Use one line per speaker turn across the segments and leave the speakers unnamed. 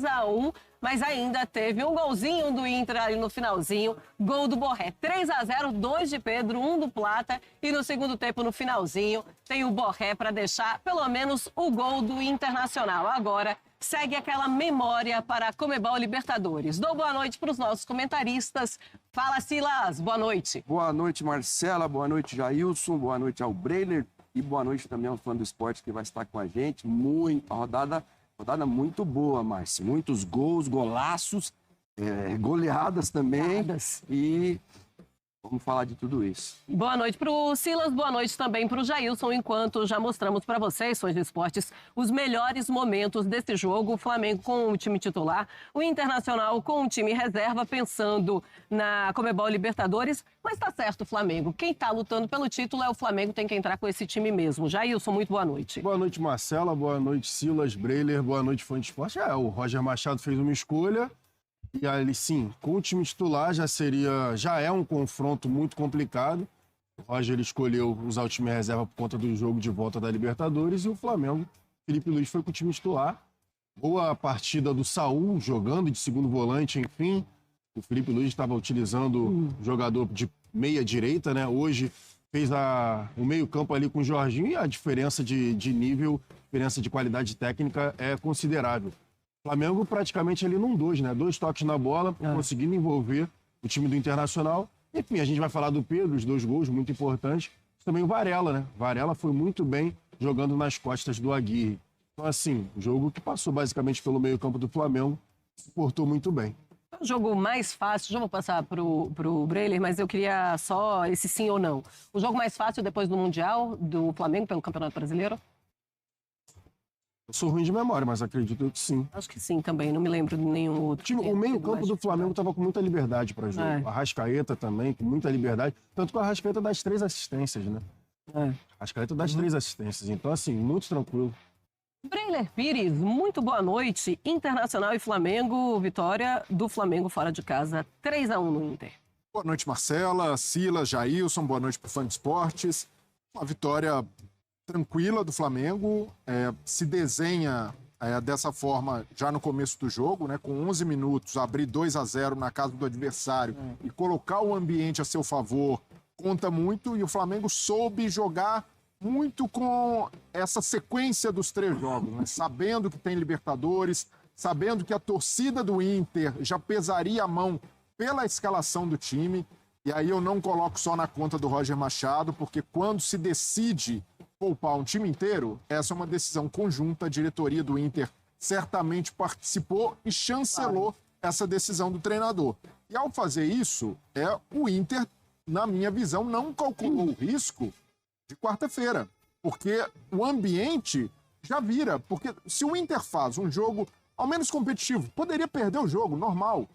3-1, mas ainda teve um golzinho do Inter ali no finalzinho, gol do Borré. 3-0, 2 de Pedro, 1 do Plata, e no segundo tempo, no finalzinho, tem o Borré para deixar pelo menos o gol do Internacional. Agora segue aquela memória para a Conmebol Libertadores. Dou boa noite para os nossos comentaristas. Fala, Silas, boa noite.
Boa noite, Marcela, boa noite, Jailson, boa noite ao Breiler e boa noite também ao fã do esporte que vai estar com a gente. Rodada muito boa, Márcio. Muitos gols, golaços, goleadas também. E vamos falar de tudo isso.
Boa noite para o Silas, boa noite também para o Jailson, enquanto já mostramos para vocês, fãs de esportes, os melhores momentos desse jogo. O Flamengo com o time titular, o Internacional com o time reserva, pensando na Conmebol Libertadores. Mas tá certo o Flamengo. Quem tá lutando pelo título é o Flamengo, tem que entrar com esse time mesmo. Jailson, muito boa noite.
Boa noite, Marcela, boa noite, Silas, Breiler, boa noite, fã de esporte. O Roger Machado fez uma escolha. E ali, sim, com o time titular já é um confronto muito complicado. O Roger escolheu usar o time reserva por conta do jogo de volta da Libertadores e o Flamengo, Felipe Luiz foi com o time titular. Boa partida do Saul, jogando de segundo volante, enfim. O Felipe Luiz estava utilizando o jogador de meia direita, né? Hoje fez o meio campo ali com o Jorginho e a diferença de nível, diferença de qualidade técnica é considerável. Flamengo praticamente ali num 2, né? 2 toques na bola, conseguindo envolver o time do Internacional. Enfim, a gente vai falar do Pedro, os 2 gols, muito importantes. Também o Varela, né? Varela foi muito bem jogando nas costas do Aguirre. Então, assim, jogo que passou basicamente pelo meio-campo do Flamengo, se portou muito bem.
O jogo mais fácil, já vou passar pro Breiler, mas eu queria só esse sim ou não. O jogo mais fácil depois do Mundial, do Flamengo pelo Campeonato Brasileiro?
Eu sou ruim de memória, mas acredito que sim.
Acho que sim também, não me lembro de nenhum outro.
O meio-campo do Flamengo estava com muita liberdade para jogo. A Arrascaeta também, com muita liberdade. Tanto que o Arrascaeta dá as 3 assistências, né? Arrascaeta dá as 3 assistências. Então, assim, muito tranquilo.
Breiler Pires, muito boa noite. Internacional e Flamengo, vitória do Flamengo fora de casa, 3-1 no Inter.
Boa noite, Marcela, Silas, Jailson, boa noite para o fã de esportes. Uma vitória tranquila do Flamengo, se desenha dessa forma já no começo do jogo, né, com 11 minutos, abrir 2-0 na casa do adversário e colocar o ambiente a seu favor, conta muito, e o Flamengo soube jogar muito com essa sequência dos 3 jogos, né, sabendo que tem Libertadores, sabendo que a torcida do Inter já pesaria a mão pela escalação do time, e aí eu não coloco só na conta do Roger Machado, porque quando se decide poupar um time inteiro, essa é uma decisão conjunta. A diretoria do Inter certamente participou e chancelou essa decisão do treinador. E ao fazer isso, o Inter, na minha visão, não calculou o risco de quarta-feira, porque o ambiente já vira. Porque se o Inter faz um jogo ao menos competitivo, poderia perder o jogo, normal,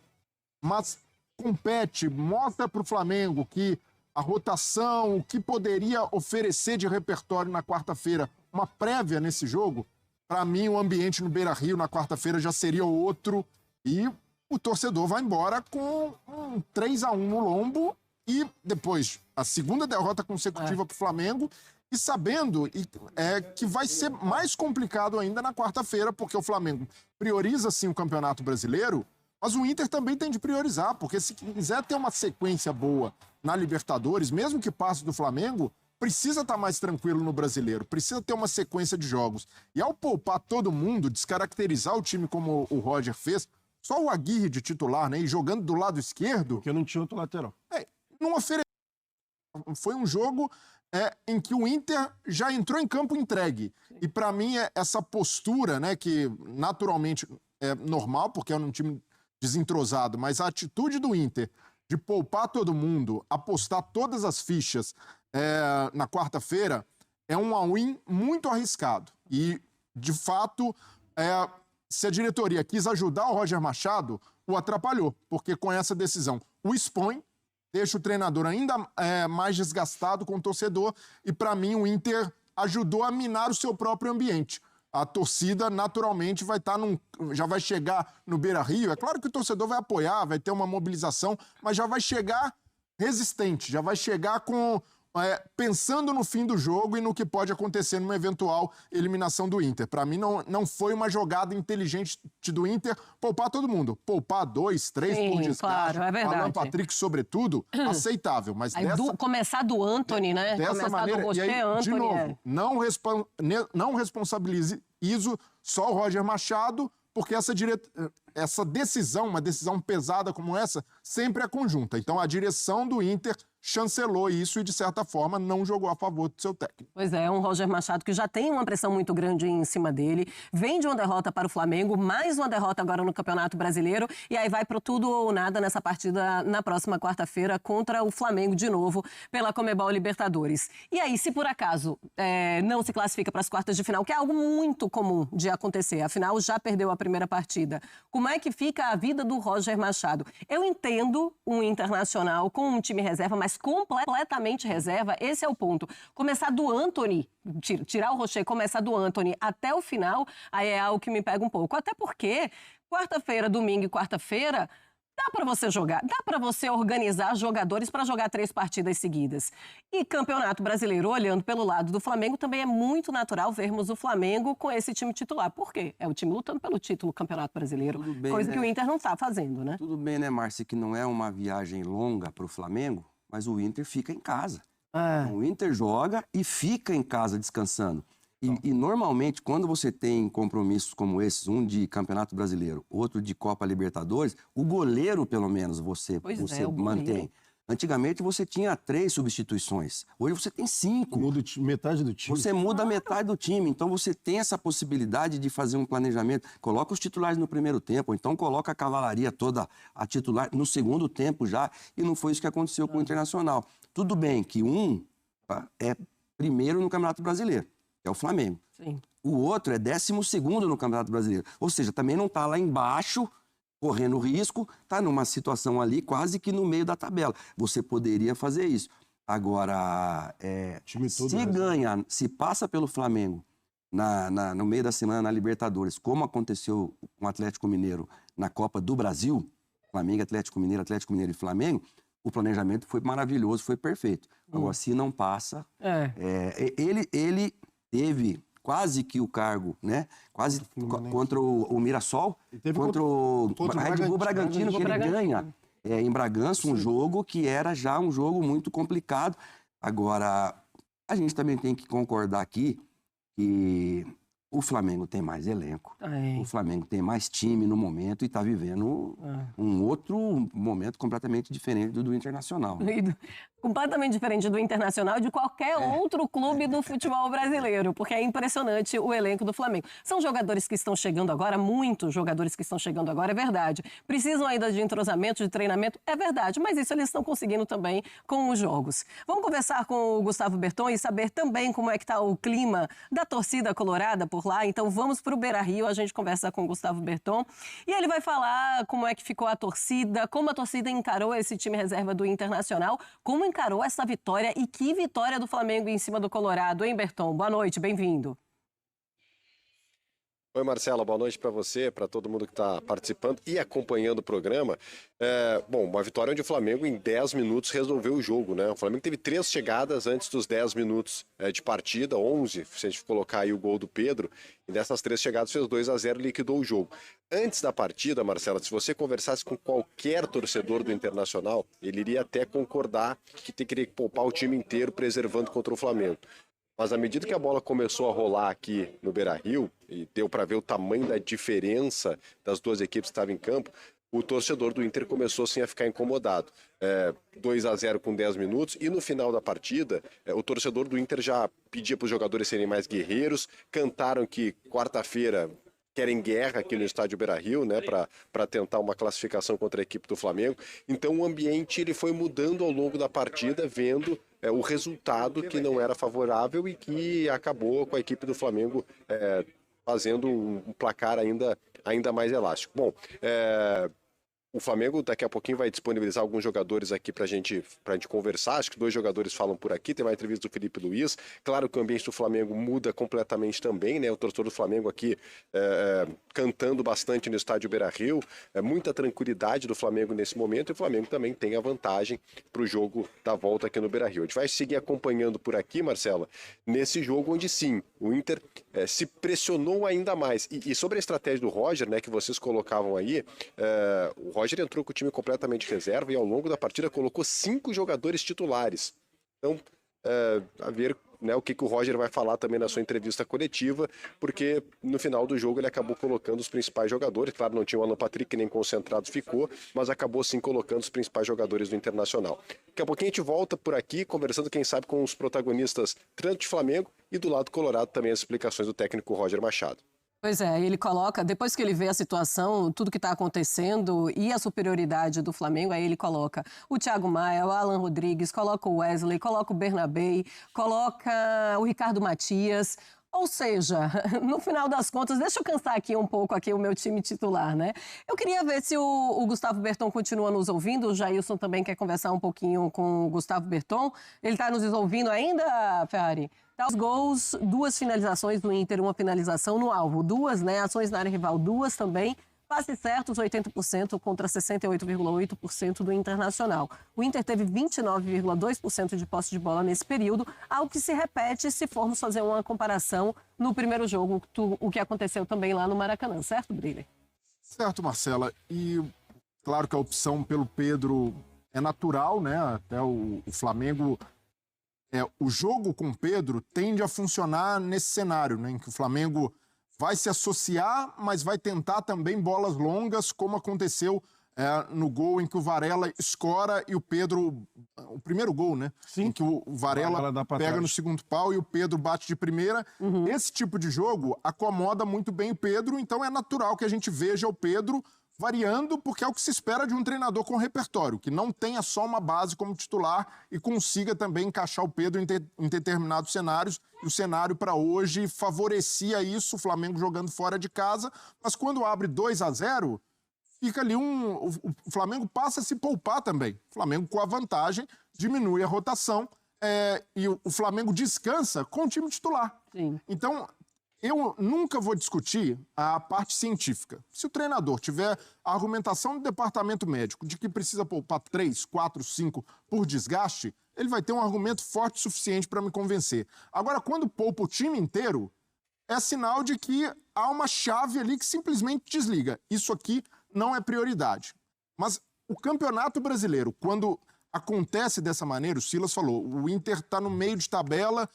mas compete, mostra para o Flamengo que a rotação, o que poderia oferecer de repertório na quarta-feira, uma prévia nesse jogo, para mim o ambiente no Beira-Rio na quarta-feira já seria outro, e o torcedor vai embora com um 3-1 no lombo e depois a segunda derrota consecutiva para o Flamengo, e sabendo que vai ser mais complicado ainda na quarta-feira, porque o Flamengo prioriza sim o Campeonato Brasileiro, mas o Inter também tem de priorizar, porque se quiser ter uma sequência boa na Libertadores, mesmo que passe do Flamengo, precisa estar mais tranquilo no Brasileiro, precisa ter uma sequência de jogos. E ao poupar todo mundo, descaracterizar o time como o Roger fez, só o Aguirre de titular, né, e jogando do lado esquerdo...
Porque não tinha outro lateral.
Não ofereceu. Foi um jogo em que o Inter já entrou em campo entregue. E para mim, essa postura, né, que naturalmente é normal, porque é um time desentrosado, mas a atitude do Inter de poupar todo mundo, apostar todas as fichas na quarta-feira, é um all-in muito arriscado. E, de fato, se a diretoria quis ajudar o Roger Machado, o atrapalhou, porque com essa decisão o expõe, deixa o treinador ainda mais desgastado com o torcedor, e, para mim, o Inter ajudou a minar o seu próprio ambiente. A torcida, naturalmente, já vai chegar no Beira-Rio. É claro que o torcedor vai apoiar, vai ter uma mobilização, mas já vai chegar resistente, já vai chegar com pensando no fim do jogo e no que pode acontecer numa eventual eliminação do Inter. Para mim, não foi uma jogada inteligente do Inter poupar todo mundo. Poupar 2, 3 por desgaste.
Claro, é verdade.
Alan Patrick, sobretudo, aceitável. Mas
Aí começar do Antony, né?
Dessa
Começar
maneira,
do Rocher,
e aí,
Antony,
de novo, não responsabilizo só o Roger Machado, porque essa decisão, uma decisão pesada como essa, sempre é conjunta. Então, a direção do Inter chancelou isso e, de certa forma, não jogou a favor do seu técnico.
Pois é, um Roger Machado que já tem uma pressão muito grande em cima dele, vem de uma derrota para o Flamengo, mais uma derrota agora no Campeonato Brasileiro, e aí vai pro tudo ou nada nessa partida na próxima quarta-feira contra o Flamengo de novo pela Conmebol Libertadores. E aí, se por acaso não se classifica para as quartas de final, que é algo muito comum de acontecer, afinal já perdeu a primeira partida, como é que fica a vida do Roger Machado? Eu entendo um Internacional com um time reserva, mas completamente reserva, esse é o ponto. Começar do Antony, tirar o Rocher, começar do Antony até o final, aí é algo que me pega um pouco. Até porque quarta-feira, domingo e quarta-feira, dá para você jogar, dá para você organizar jogadores para jogar 3 partidas seguidas. E Campeonato Brasileiro, olhando pelo lado do Flamengo, também é muito natural vermos o Flamengo com esse time titular. Por quê? É o time lutando pelo título do Campeonato Brasileiro, bem, coisa que o Inter não está fazendo, né?
Tudo bem, né, Márcia, que não é uma viagem longa para o Flamengo, mas o Inter fica em casa. O Inter joga e fica em casa descansando. E normalmente, quando você tem compromissos como esses, um de Campeonato Brasileiro, outro de Copa Libertadores, o goleiro, pelo menos, você mantém. Antigamente, você tinha 3 substituições. Hoje, você tem 5.
Muda metade do time.
Você muda metade do time. Então, você tem essa possibilidade de fazer um planejamento. Coloca os titulares no primeiro tempo, ou então coloca a cavalaria toda a titular no segundo tempo já. E não foi isso que aconteceu com o Internacional. Tudo bem que é primeiro no Campeonato Brasileiro, que é o Flamengo.
Sim.
O outro é 12º no Campeonato Brasileiro. Ou seja, também não está lá embaixo, correndo risco, está numa situação ali quase que no meio da tabela. Você poderia fazer isso. Agora, se passa pelo Flamengo no meio da semana na Libertadores, como aconteceu com o Atlético Mineiro na Copa do Brasil, Flamengo, Atlético Mineiro e Flamengo, o planejamento foi maravilhoso, foi perfeito. Agora, se não passa, ele teve quase que o cargo, né? Quase contra o Mirassol, contra o Red Bull Bragantino, que ele ganha em Bragança, um jogo que era já um jogo muito complicado. Agora, a gente também tem que concordar aqui que o Flamengo tem mais elenco, o Flamengo tem mais time no momento e está vivendo um outro momento completamente diferente do Internacional.
Completamente diferente do Internacional e de qualquer outro clube do futebol brasileiro, porque é impressionante o elenco do Flamengo. São jogadores que estão chegando agora, muitos jogadores que estão chegando agora, é verdade. Precisam ainda de entrosamento, de treinamento, é verdade, mas isso eles estão conseguindo também com os jogos. Vamos conversar com o Gustavo Berton e saber também como é que está o clima da torcida colorada por lá. Então vamos para o Beira-Rio, a gente conversa com o Gustavo Berton e ele vai falar como é que ficou a torcida, como a torcida encarou esse time reserva do Internacional, como encarou essa vitória e que vitória do Flamengo em cima do Colorado, hein, Berton? Boa noite, bem-vindo.
Oi, Marcela, boa noite para você, para todo mundo que está participando e acompanhando o programa. Uma vitória onde o Flamengo em 10 minutos resolveu o jogo, né? O Flamengo teve 3 chegadas antes dos 10 minutos de partida, 11, se a gente colocar aí o gol do Pedro, e dessas 3 chegadas fez 2-0 e liquidou o jogo. Antes da partida, Marcela, se você conversasse com qualquer torcedor do Internacional, ele iria até concordar que teria que poupar o time inteiro preservando contra o Flamengo. Mas à medida que a bola começou a rolar aqui no Beira-Rio, e deu para ver o tamanho da diferença das duas equipes que estavam em campo, o torcedor do Inter começou assim a ficar incomodado. 2-0 com 10 minutos, e no final da partida, o torcedor do Inter já pedia para os jogadores serem mais guerreiros, cantaram que quarta-feira querem guerra aqui no estádio Beira-Rio, né, para tentar uma classificação contra a equipe do Flamengo. Então o ambiente ele foi mudando ao longo da partida, vendo o resultado que não era favorável e que acabou com a equipe do Flamengo fazendo um placar ainda mais elástico. Bom, O Flamengo daqui a pouquinho vai disponibilizar alguns jogadores aqui pra gente conversar. Acho que 2 jogadores falam por aqui. Tem uma entrevista do Felipe Luiz. Claro que o ambiente do Flamengo muda completamente também, né? O torcedor do Flamengo aqui cantando bastante no estádio Beira-Rio. Muita tranquilidade do Flamengo nesse momento. E o Flamengo também tem a vantagem pro jogo da volta aqui no Beira-Rio. A gente vai seguir acompanhando por aqui, Marcela, nesse jogo onde sim, o Inter se pressionou ainda mais. E sobre a estratégia do Roger, né, que vocês colocavam aí, o Roger entrou com o time completamente reserva e ao longo da partida colocou 5 jogadores titulares. Então, a ver, né, o que o Roger vai falar também na sua entrevista coletiva, porque no final do jogo ele acabou colocando os principais jogadores. Claro, não tinha o Alan Patrick, que nem concentrado ficou, mas acabou sim colocando os principais jogadores do Internacional. Daqui a pouquinho a gente volta por aqui, conversando, quem sabe, com os protagonistas tanto de Flamengo e do lado colorado também as explicações do técnico Roger Machado.
Pois é, ele coloca, depois que ele vê a situação, tudo que está acontecendo e a superioridade do Flamengo, aí ele coloca o Thiago Maia, o Alan Rodrigues, coloca o Wesley, coloca o Bernabei, coloca o Ricardo Matias. Ou seja, no final das contas, deixa eu cansar aqui um pouco aqui o meu time titular, né? Eu queria ver se o Gustavo Berton continua nos ouvindo. O Jailson também quer conversar um pouquinho com o Gustavo Berton. Ele está nos ouvindo ainda, Ferrari? Tá, os gols, 2 finalizações do Inter, 1 finalização no alvo. 2, né? Ações na área rival, 2 também. Passes certos, 80% contra 68,8% do Internacional. O Inter teve 29,2% de posse de bola nesse período, algo que se repete se formos fazer uma comparação no primeiro jogo, o que aconteceu também lá no Maracanã, certo, Briley?
Certo, Marcela. E claro que a opção pelo Pedro é natural, né? Até o Flamengo... o jogo com o Pedro tende a funcionar nesse cenário, né? Em que o Flamengo vai se associar, mas vai tentar também bolas longas, como aconteceu no gol em que o Varela escora e o Pedro... O primeiro gol, né?
Sim.
Em que o Varela pega no segundo pau e o Pedro bate de primeira. Esse tipo de jogo acomoda muito bem o Pedro, então é natural que a gente veja o Pedro variando, porque é o que se espera de um treinador com repertório, que não tenha só uma base como titular e consiga também encaixar o Pedro em determinados cenários. E o cenário para hoje favorecia isso, o Flamengo jogando fora de casa, mas quando abre 2-0, fica ali o Flamengo passa a se poupar também. O Flamengo com a vantagem diminui a rotação e o Flamengo descansa com o time titular.
Sim.
Então, eu nunca vou discutir a parte científica. Se o treinador tiver a argumentação do departamento médico de que precisa poupar 3, 4, 5 por desgaste, ele vai ter um argumento forte o suficiente para me convencer. Agora, quando poupa o time inteiro, é sinal de que há uma chave ali que simplesmente desliga. Isso aqui não é prioridade. Mas o Campeonato Brasileiro, quando acontece dessa maneira, o Silas falou, o Inter está no meio de tabela,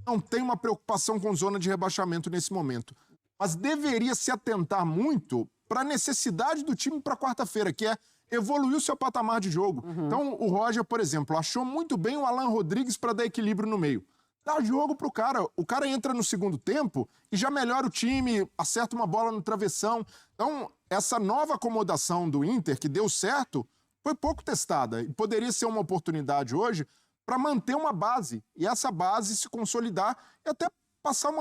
não tem uma preocupação com zona de rebaixamento nesse momento. Mas deveria se atentar muito para a necessidade do time para quarta-feira, que é evoluir o seu patamar de jogo. Então, o Roger, por exemplo, achou muito bem o Alan Rodrigues para dar equilíbrio no meio. Dá jogo pro cara. O cara entra no segundo tempo e já melhora o time, acerta uma bola no travessão. Então, essa nova acomodação do Inter, que deu certo, foi pouco testada. E poderia ser uma oportunidade hoje para manter uma base, e essa base se consolidar e até passar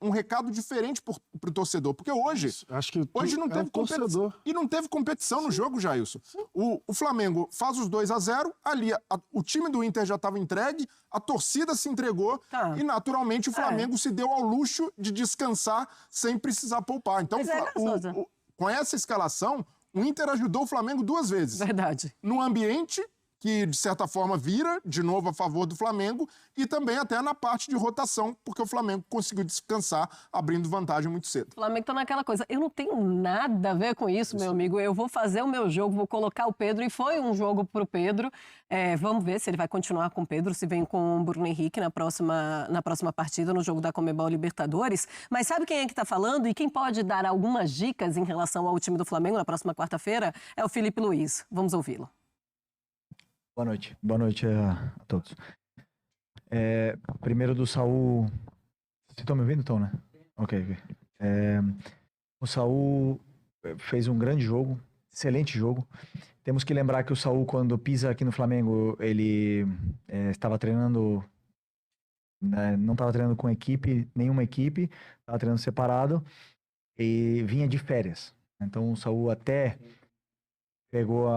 um recado diferente para o torcedor, porque hoje não teve competição. E não teve competição no jogo, Jailson. O Flamengo faz os 2-0, ali o time do Inter já estava entregue, a torcida se entregou e naturalmente o Flamengo se deu ao luxo de descansar sem precisar poupar. Então, com essa escalação, o Inter ajudou o Flamengo 2 vezes.
Verdade.
No ambiente, que de certa forma vira de novo a favor do Flamengo, e também até na parte de rotação, porque o Flamengo conseguiu descansar, abrindo vantagem muito cedo.
O Flamengo tá naquela coisa, eu não tenho nada a ver com isso, meu amigo, eu vou fazer o meu jogo, vou colocar o Pedro, e foi um jogo pro Pedro, vamos ver se ele vai continuar com o Pedro, se vem com o Bruno Henrique na próxima partida, no jogo da Conmebol Libertadores, mas sabe quem é que tá falando e quem pode dar algumas dicas em relação ao time do Flamengo na próxima quarta-feira? É o Felipe Luiz, vamos ouvi-lo.
Boa noite a todos. Primeiro do Saul. Vocês estão me ouvindo, então, né? Ok. O Saul fez um grande jogo, excelente jogo. Temos que lembrar que o Saul, quando pisa aqui no Flamengo, ele estava treinando, não estava treinando com nenhuma equipe, estava treinando separado e vinha de férias. Então o Saul até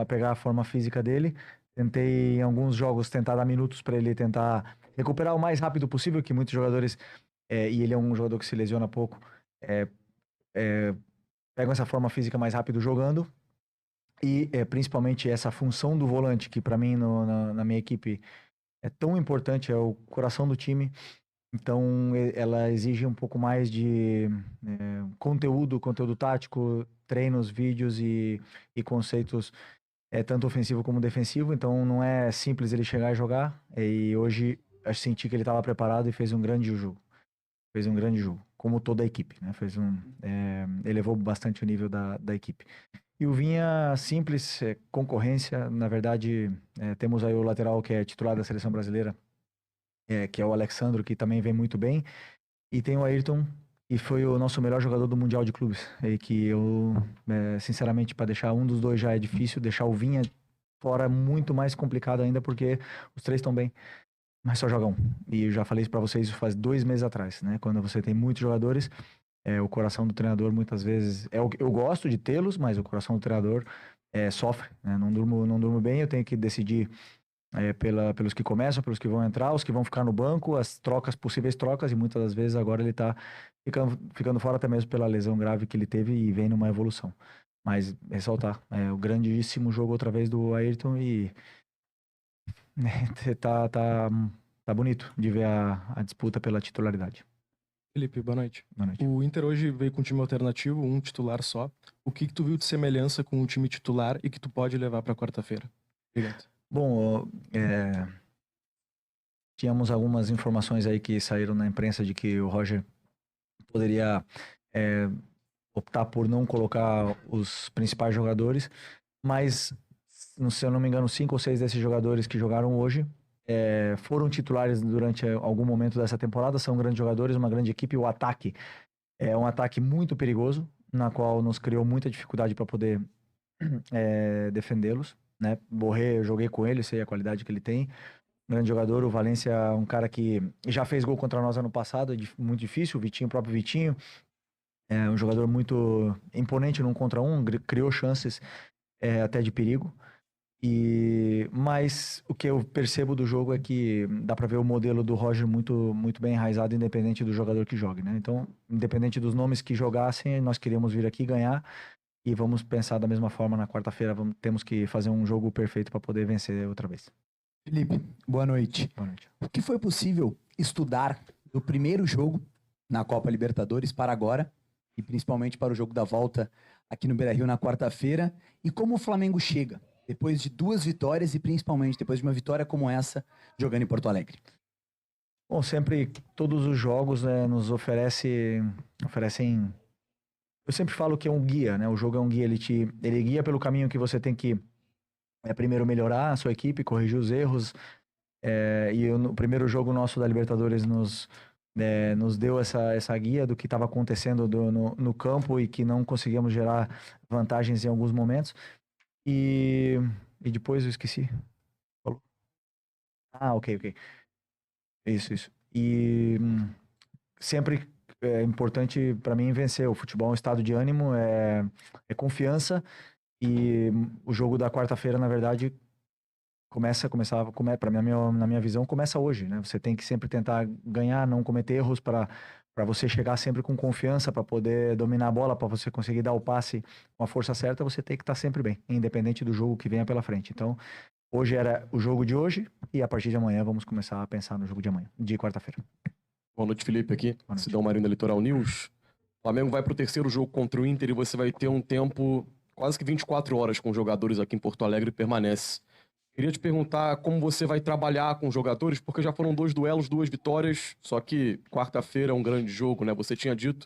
pegar a forma física dele. Tentei em alguns jogos tentar dar minutos para ele tentar recuperar o mais rápido possível, que muitos jogadores, e ele é um jogador que se lesiona pouco, pegam essa forma física mais rápido jogando. E principalmente essa função do volante, que para mim na minha equipe é tão importante, é o coração do time. Então ela exige um pouco mais de conteúdo tático, treinos, vídeos e conceitos, tanto ofensivo como defensivo. Então não é simples ele chegar e jogar. E hoje eu senti que ele estava preparado e fez um grande jogo. Fez um grande jogo, como toda a equipe, né? Elevou bastante o nível da equipe. E o Vinha, simples, concorrência. Na verdade, temos aí o lateral que é titular da seleção brasileira, que é o Alexandro, que também vem muito bem. E tem o Ayrton, que foi o nosso melhor jogador do Mundial de Clubes. E que eu, sinceramente, para deixar um dos dois já é difícil. Deixar o Vinha fora é muito mais complicado ainda, porque os três estão bem, mas só jogam. E eu já falei isso para vocês faz 2 meses atrás, né? Quando você tem muitos jogadores, o coração do treinador muitas vezes... Eu gosto de tê-los, mas o coração do treinador sofre, né? Não durmo bem, eu tenho que decidir pelos que começam, pelos que vão entrar, os que vão ficar no banco, as possíveis trocas, e muitas das vezes agora ele tá ficando fora até mesmo pela lesão grave que ele teve e vem numa evolução. Mas ressaltar, o grandíssimo jogo outra vez do Ayrton e tá bonito de ver a disputa pela titularidade.
Felipe, boa noite.
Boa noite.
O Inter hoje veio com um time alternativo, um titular só. O que tu viu de semelhança com o time titular e que tu pode levar para quarta-feira? Obrigado.
Bom, tínhamos algumas informações aí que saíram na imprensa de que o Roger poderia optar por não colocar os principais jogadores, mas, se eu não me engano, 5 ou 6 desses jogadores que jogaram hoje foram titulares durante algum momento dessa temporada. São grandes jogadores, uma grande equipe. O ataque é um ataque muito perigoso, na qual nos criou muita dificuldade para poder defendê-los, né? Borré, eu joguei com ele, sei a qualidade que ele tem. Grande jogador. O Valência é um cara que já fez gol contra nós ano passado, muito difícil. O próprio Vitinho, é um jogador muito imponente num contra um, criou chances até de perigo. Mas o que eu percebo do jogo é que dá para ver o modelo do Roger muito, muito bem enraizado, independente do jogador que jogue, né? Então, independente dos nomes que jogassem, nós queríamos vir aqui ganhar e vamos pensar da mesma forma na quarta-feira. Temos que fazer um jogo perfeito para poder vencer outra vez.
Felipe, boa noite.
Boa noite.
O que foi possível estudar do primeiro jogo na Copa Libertadores para agora, e principalmente para o jogo da volta aqui no Beira-Rio na quarta-feira, e como o Flamengo chega depois de 2 vitórias e principalmente depois de uma vitória como essa, jogando em Porto Alegre?
Bom, sempre todos os jogos nos oferecem... Eu sempre falo que é um guia, né? O jogo é um guia, ele guia pelo caminho que você tem que primeiro melhorar a sua equipe, corrigir os erros. No primeiro jogo nosso da Libertadores nos deu essa guia do que estava acontecendo no campo e que não conseguíamos gerar vantagens em alguns momentos. E depois eu esqueci. Falou? Ok. Isso. E sempre é importante para mim vencer. O futebol é um estado de ânimo, é confiança. E o jogo da quarta-feira, na verdade, na minha visão, começa hoje, né? Você tem que sempre tentar ganhar, não cometer erros para você chegar sempre com confiança, para poder dominar a bola, para você conseguir dar o passe com a força certa. Você tem que estar sempre bem, independente do jogo que venha pela frente. Então, hoje era o jogo de hoje e a partir de amanhã vamos começar a pensar no jogo de amanhã, de quarta-feira.
Boa noite, Felipe, aqui. Cidão Marinho da Litoral News. O Flamengo vai pro terceiro jogo contra o Inter e você vai ter um tempo, quase que 24 horas com jogadores aqui em Porto Alegre e permanece. Queria te perguntar como você vai trabalhar com os jogadores, porque já foram 2 duelos, 2 vitórias, só que quarta-feira é um grande jogo, né? Você tinha dito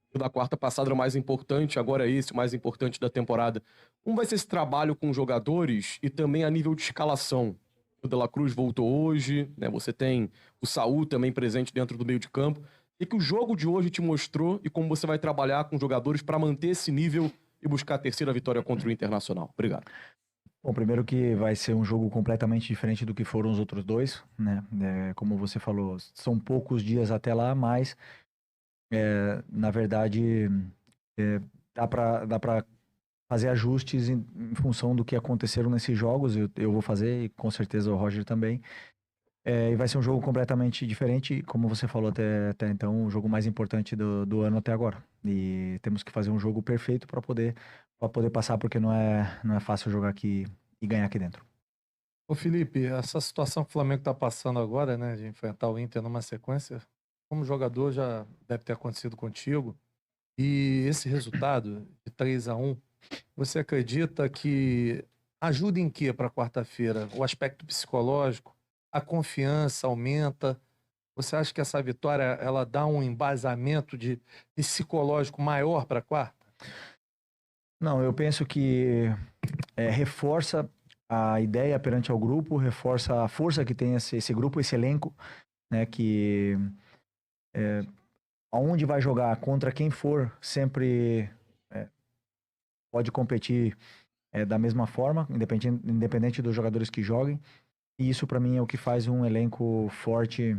que o da quarta passada era o mais importante, agora é esse o mais importante da temporada. Como vai ser esse trabalho com os jogadores e também a nível de escalação? O De La Cruz voltou hoje, né? Você tem o Saúl também presente dentro do meio de campo. O que o jogo de hoje te mostrou e como você vai trabalhar com os jogadores para manter esse nível e buscar a terceira vitória contra o Internacional? Obrigado.
Bom, primeiro que vai ser um jogo completamente diferente do que foram os outros dois, né? Como você falou, são poucos dias até lá, mas na verdade dá para fazer ajustes em função do que aconteceram nesses jogos. Eu vou fazer, e com certeza o Roger também. E vai ser um jogo completamente diferente, como você falou até então, o jogo mais importante do ano até agora. E temos que fazer um jogo perfeito para poder passar, porque não é fácil jogar aqui e ganhar aqui dentro.
Ô Felipe, essa situação que o Flamengo está passando agora, né, de enfrentar o Inter numa sequência, como jogador já deve ter acontecido contigo. E esse resultado de 3-1, você acredita que ajuda em quê para quarta-feira? O aspecto psicológico, a confiança aumenta? Você acha que essa vitória ela dá um embasamento de psicológico maior para quarta?
Não, eu penso que reforça a ideia perante ao grupo, reforça a força que tem esse grupo, esse elenco, né, que aonde vai jogar, contra quem for, sempre pode competir da mesma forma, independente dos jogadores que joguem. E isso, para mim, é o que faz um elenco forte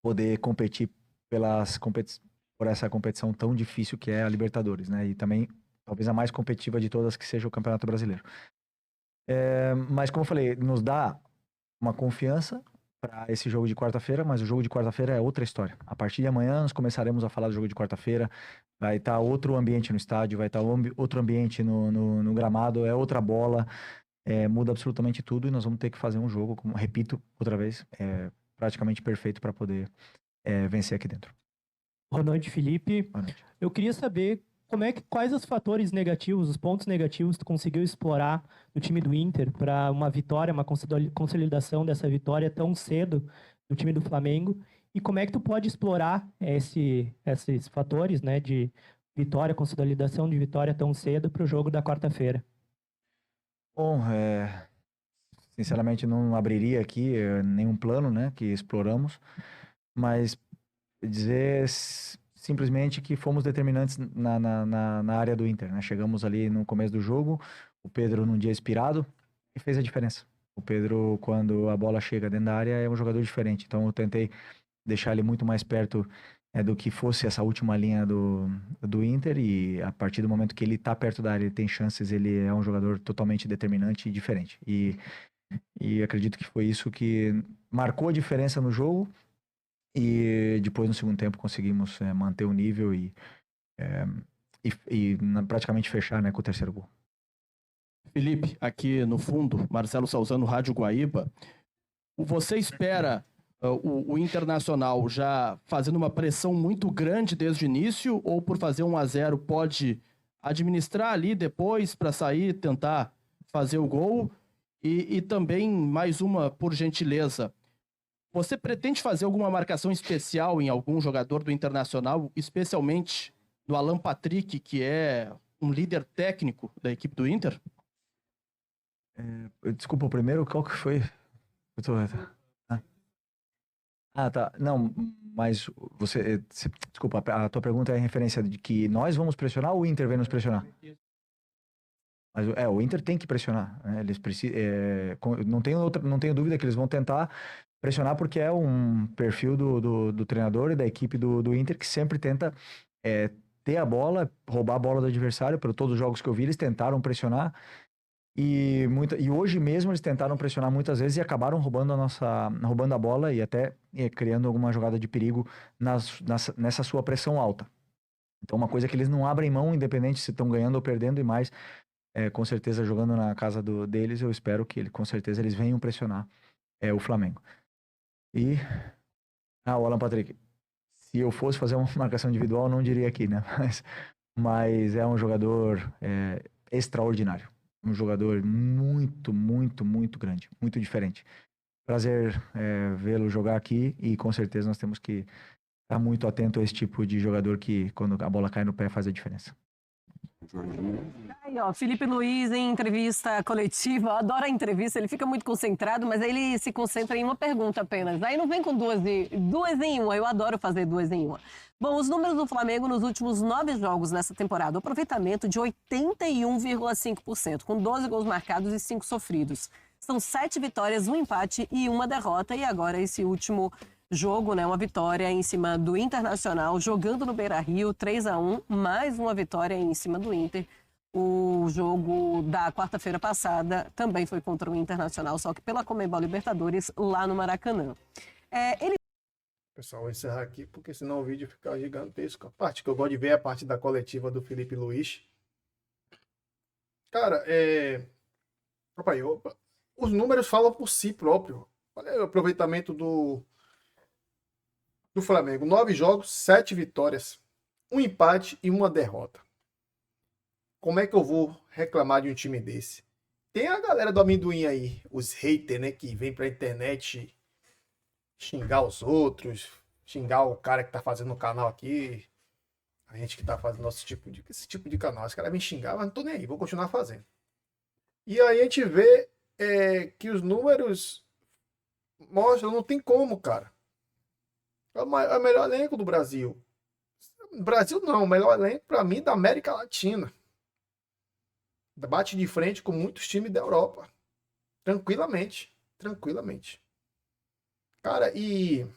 poder competir por essa competição tão difícil que é a Libertadores, né? E também, talvez, a mais competitiva de todas, que seja o Campeonato Brasileiro. Mas, como eu falei, nos dá uma confiança para esse jogo de quarta-feira, mas o jogo de quarta-feira é outra história. A partir de amanhã, nós começaremos a falar do jogo de quarta-feira. Vai estar outro ambiente no estádio, vai estar outro ambiente no gramado, é outra bola. Muda absolutamente tudo e nós vamos ter que fazer um jogo, como repito outra vez, praticamente perfeito para poder vencer aqui dentro.
Boa noite, Felipe.
Boa noite.
Eu queria saber quais os fatores negativos, os pontos negativos tu conseguiu explorar no time do Inter para uma vitória, uma consolidação dessa vitória tão cedo do time do Flamengo, e como é que tu pode explorar esses fatores, né, de vitória, consolidação de vitória tão cedo para o jogo da quarta-feira?
Bom, sinceramente não abriria aqui nenhum plano, né, que exploramos, mas dizer simplesmente que fomos determinantes na área do Inter, né? Chegamos ali no começo do jogo, o Pedro num dia inspirado e fez a diferença. O Pedro, quando a bola chega dentro da área, é um jogador diferente, então eu tentei deixar ele muito mais perto do que fosse essa última linha do Inter, e a partir do momento que ele está perto da área, ele tem chances, ele é um jogador totalmente determinante e diferente. E acredito que foi isso que marcou a diferença no jogo, e depois no segundo tempo conseguimos manter o nível e praticamente fechar, né, com o terceiro gol.
Felipe, aqui no fundo, Marcelo Salzano, Rádio Guaíba, você espera o Internacional já fazendo uma pressão muito grande desde o início, ou por fazer 1-0 pode administrar ali depois para sair, tentar fazer o gol? E também, mais uma, por gentileza, você pretende fazer alguma marcação especial em algum jogador do Internacional, especialmente no Alan Patrick, que é um líder técnico da equipe do Inter?
Desculpa, o primeiro, qual que foi? Tá. Não, mas desculpa, a tua pergunta é em referência de que nós vamos pressionar ou o Inter vem nos pressionar? Mas o Inter tem que pressionar, né? Eles precisam, não tenho dúvida que eles vão tentar pressionar, porque é um perfil do treinador e da equipe do Inter, que sempre tenta ter a bola, roubar a bola do adversário. Por todos os jogos que eu vi, eles tentaram pressionar. E hoje mesmo eles tentaram pressionar muitas vezes e acabaram roubando a bola e até criando alguma jogada de perigo nessa sua pressão alta. Então, uma coisa que eles não abrem mão, independente se estão ganhando ou perdendo, e mais, com certeza, jogando na casa deles, eu espero que com certeza eles venham pressionar o Flamengo. E o Alan Patrick, se eu fosse fazer uma marcação individual, não diria aqui, né? Mas é um jogador extraordinário. Um jogador muito, muito, muito grande, muito diferente. Prazer vê-lo jogar aqui, e com certeza nós temos que estar muito atento a esse tipo de jogador que, quando a bola cai no pé, faz a diferença.
Aí, Felipe Luiz, em entrevista coletiva, eu adoro a entrevista, ele fica muito concentrado, mas aí ele se concentra em uma pergunta apenas. Aí não vem com duas em uma, eu adoro fazer 2 em 1. Bom, os números do Flamengo nos últimos 9 jogos nessa temporada, o aproveitamento de 81,5%, com 12 gols marcados e 5 sofridos. São 7 vitórias, 1 empate e 1 derrota, e agora esse último jogo, né, uma vitória em cima do Internacional, jogando no Beira-Rio, 3-1, mais uma vitória em cima do Inter, O jogo da quarta-feira passada também foi contra o Internacional, só que pela Conmebol Libertadores, lá no Maracanã.
Pessoal, vou encerrar aqui, porque senão o vídeo fica gigantesco. A parte que eu gosto de ver é a parte da coletiva do Felipe Luiz. Cara, os números falam por si próprio. Olha o aproveitamento do Flamengo. 9 jogos, 7 vitórias, 1 empate e 1 derrota. Como é que eu vou reclamar de um time desse? Tem a galera do amendoim aí, os haters, né, que vem pra internet xingar os outros, xingar o cara que tá fazendo o canal aqui, a gente que tá fazendo esse tipo de canal. Os caras vêm xingar, mas não tô nem aí, vou continuar fazendo. E aí a gente vê que os números mostram, não tem como, cara. É o melhor elenco do Brasil. Brasil não, o melhor elenco pra mim da América Latina. Bate de frente com muitos times da Europa. Tranquilamente. Cara, e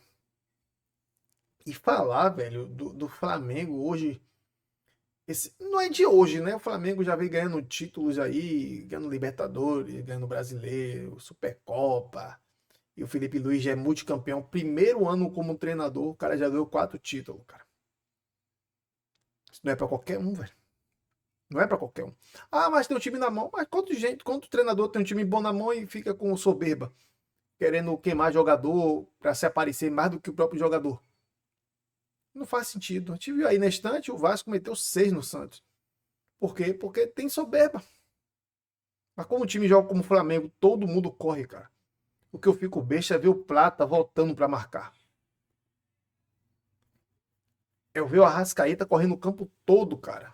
falar, velho, do Flamengo hoje. Não é de hoje, né? O Flamengo já vem ganhando títulos aí, ganhando Libertadores, ganhando Brasileiro, Supercopa. E o Felipe Luiz já é multicampeão. Primeiro ano como treinador, o cara já ganhou 4 títulos, cara. Isso não é pra qualquer um, velho. Não é pra qualquer um. Ah, mas tem um time na mão. Mas quanto treinador tem um time bom na mão e fica com soberba? Querendo queimar jogador pra se aparecer mais do que o próprio jogador. Não faz sentido. A gente viu aí na estante, o Vasco meteu 6 no Santos. Por quê? Porque tem soberba. Mas como o time joga como o Flamengo, todo mundo corre, cara. O que eu fico besta é ver o Plata voltando pra marcar. Eu ver o Arrascaeta correndo o campo todo, cara.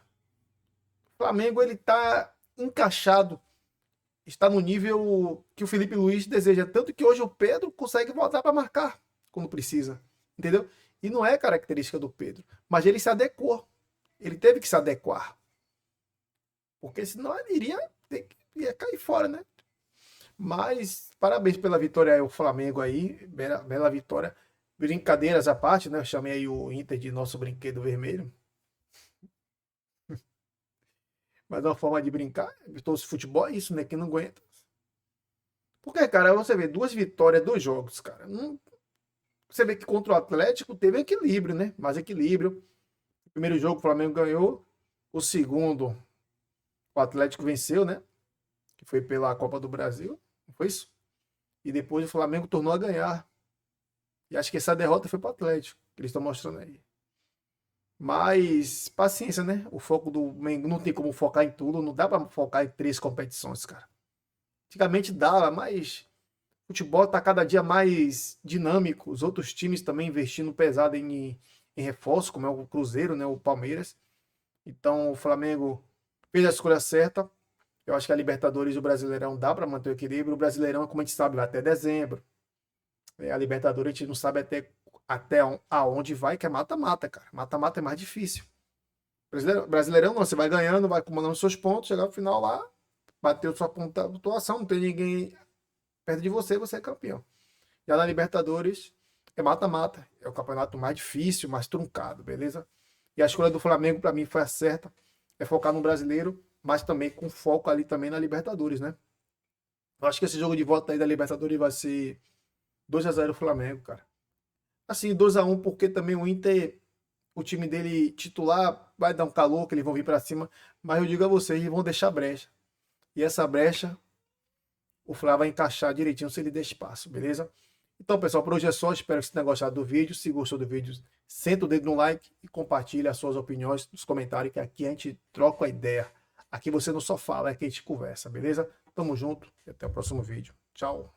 O Flamengo, ele tá encaixado. Está no nível que o Felipe Luiz deseja. Tanto que hoje o Pedro consegue voltar para marcar quando precisa. Entendeu? E não é característica do Pedro. Mas ele se adequou. Ele teve que se adequar. Porque senão ele ia cair fora, né? Mas parabéns pela vitória aí, o Flamengo aí. Bela vitória. Brincadeiras à parte, né? Eu chamei aí o Inter de nosso brinquedo vermelho. Mas é uma forma de brincar. Todo esse futebol é isso, né? Quem não aguenta. Porque, cara, você vê 2 vitórias, 2 jogos, cara. Você vê que contra o Atlético teve equilíbrio, né? Mais equilíbrio. O primeiro jogo o Flamengo ganhou. O segundo, o Atlético venceu, né? Que foi pela Copa do Brasil. Não foi isso? E depois o Flamengo tornou a ganhar. E acho que essa derrota foi para o Atlético, que eles estão mostrando aí. Mas, paciência, né? O foco do Mengo não tem como focar em tudo. Não dá para focar em 3 competições, cara. Antigamente dava, mas o futebol tá cada dia mais dinâmico. Os outros times também investindo pesado em reforço, como é o Cruzeiro, né? O Palmeiras. Então, o Flamengo fez a escolha certa. Eu acho que a Libertadores e o Brasileirão dá para manter o equilíbrio. O Brasileirão, como a gente sabe, vai até dezembro. A Libertadores a gente não sabe até aonde vai, que é mata-mata, cara. Mata-mata é mais difícil. Brasileirão não, você vai ganhando, vai acumulando seus pontos, chegar no final lá, bateu sua pontuação, não tem ninguém perto de você, você é campeão. Já na Libertadores é mata-mata, é o campeonato mais difícil, mais truncado, beleza? E a escolha do Flamengo para mim foi a certa, é focar no Brasileiro, mas também com foco ali também na Libertadores, né? Eu acho que esse jogo de volta aí da Libertadores vai ser 2-0 Flamengo, cara. Assim, 2-1, porque também o Inter, o time dele titular, vai dar um calor, que eles vão vir para cima. Mas eu digo a vocês, eles vão deixar brecha. E essa brecha, o Flá vai encaixar direitinho se ele der espaço, beleza? Então, pessoal, por hoje é só. Espero que vocês tenham gostado do vídeo. Se gostou do vídeo, senta o dedo no like e compartilha as suas opiniões nos comentários, que aqui a gente troca a ideia. Aqui você não só fala, é que a gente conversa, beleza? Tamo junto e até o próximo vídeo. Tchau.